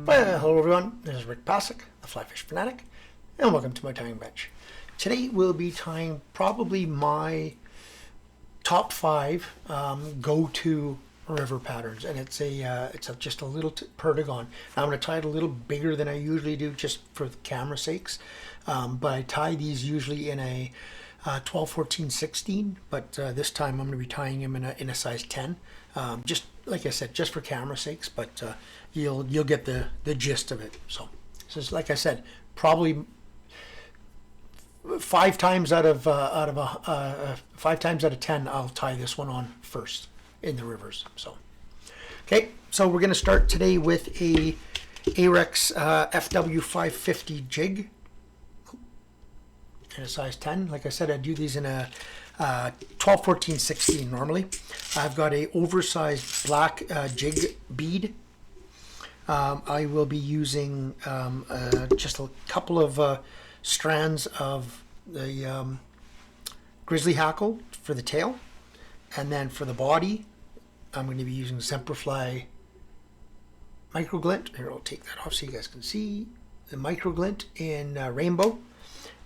Well, hello everyone, this is Rick Passek, the FlyFish Fanatic, and welcome to my tying bench. Today we'll be tying probably my top 5 go-to river patterns, and it's just a little Perdigon. Now I'm going to tie it a little bigger than I usually do just for the camera sakes, but I tie these usually in a 12, 14, 16, but this time I'm going to be tying them in a size 10. Just like I said, just for camera sakes, but you'll get the gist of it. So like I said, probably 5 times out of 5 times out of 10, I'll tie this one on first in the rivers. So okay, so we're going to start today with a Ahrex FW550 Jig in a size 10. Like I said, I do these in a 12, 14, 16 normally. I've got a oversized black jig bead. I will be using just a couple of strands of the Grizzly Hackle for the tail, and then for the body I'm going to be using Semperfli micro glint. Here, I'll take that off so you guys can see the micro glint in Rainbow,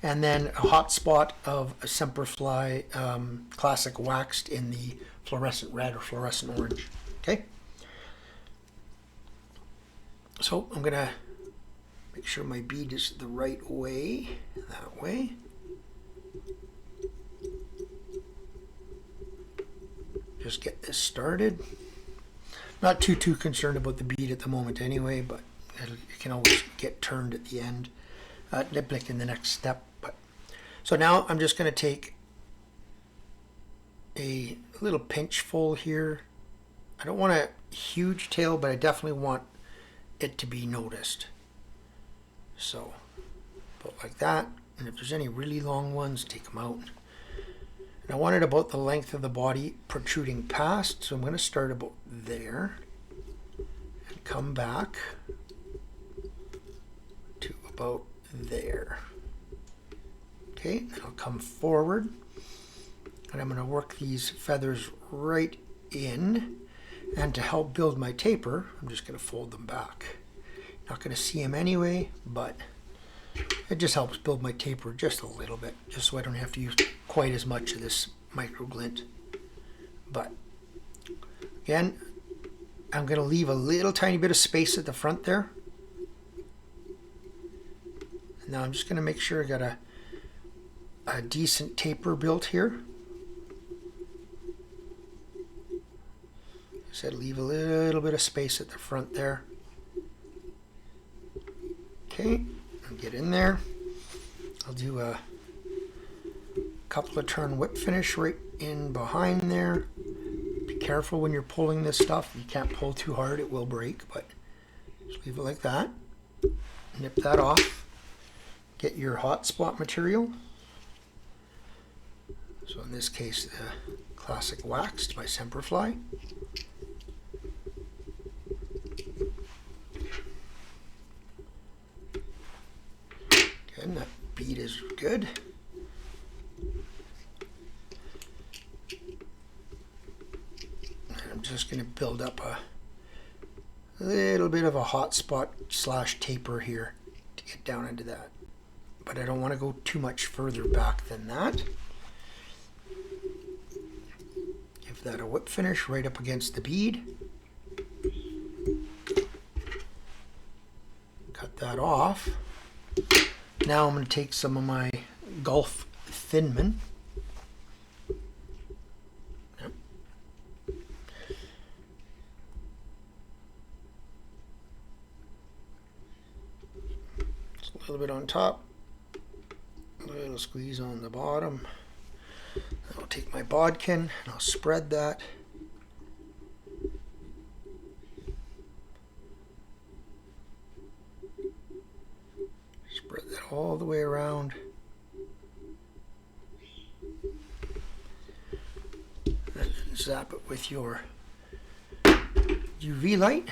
and then a hot spot of a Semperfli classic waxed in the fluorescent red or fluorescent orange. Okay, so I'm gonna make sure my bead is the right way, that way. Just get this started. Not too concerned about the bead at the moment anyway, but it can always get turned at the end, like in the next step. But so now I'm just going to take a little pinch full here. I don't want a huge tail, but I definitely want it to be noticed. So about like that, and if there's any really long ones, take them out. And I want it about the length of the body protruding past, so I'm going to start about there and come back to about there. Okay, then I'll come forward and I'm going to work these feathers right in, and to help build my taper I'm just going to fold them back. Not going to see them anyway, but it just helps build my taper just a little bit, just so I don't have to use quite as much of this micro glint. But again, I'm going to leave a little tiny bit of space at the front there. And now I'm just going to make sure I got a decent taper built here. I said leave a little bit of space at the front there. Okay, I'll get in there. I'll do a couple of turn whip finish right in behind there. Be careful when you're pulling this stuff. You can't pull too hard, it will break, but just leave it like that. Nip that off. Get your hot spot material. So in this case, the classic waxed by Semperfli. Again, that bead is good. I'm just going to build up a little bit of a hot spot / taper here to get down into that. But I don't want to go too much further back than that. Give that a whip finish right up against the bead. Cut that off. Now I'm going to take some of my Gulf Thinman. Just a little bit on top, a little squeeze on the bottom. I'll take my bodkin and I'll spread that. Spread that all the way around. And zap it with your UV light.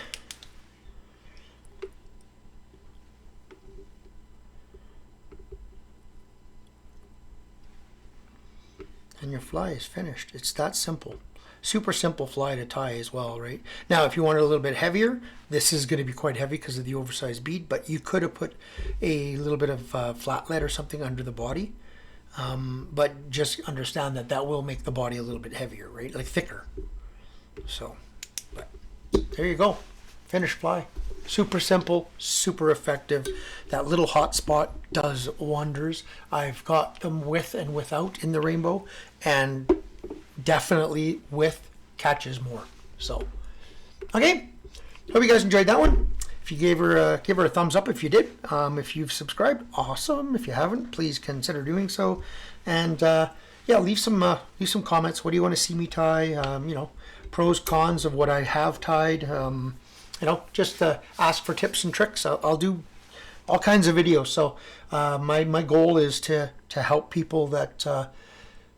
And your fly is finished. It's that simple. super simple fly to tie as well, right? Now, if you want it a little bit heavier, this is going to be quite heavy because of the oversized bead, but you could have put a little bit of flat lead or something under the body. But just understand that that will make the body a little bit heavier, right? Like thicker. So, but there you go. Finished fly. Super simple, super effective. That little hot spot does wonders. I've got them with and without in the Rainbow, and definitely with catches more. So, okay. Hope you guys enjoyed that one. If you give her a thumbs up if you did. If you've subscribed, awesome. If you haven't, please consider doing so. And yeah, leave some comments. What do you want to see me tie? You know, pros, cons of what I have tied. You know, just ask for tips and tricks. I'll do all kinds of videos. So my goal is to help people that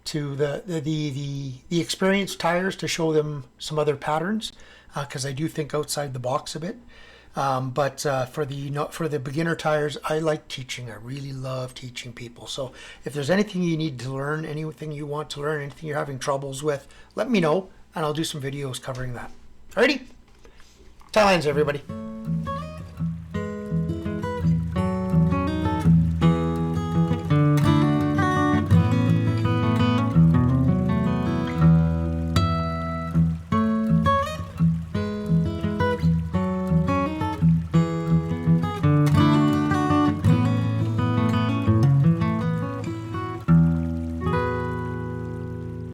to the experienced tiers, to show them some other patterns, because I do think outside the box a bit. But for the beginner tires, I like teaching. I really love teaching people. So if there's anything you need to learn, anything you want to learn, anything you're having troubles with, let me know, and I'll do some videos covering that. Alrighty? Tie lines, everybody.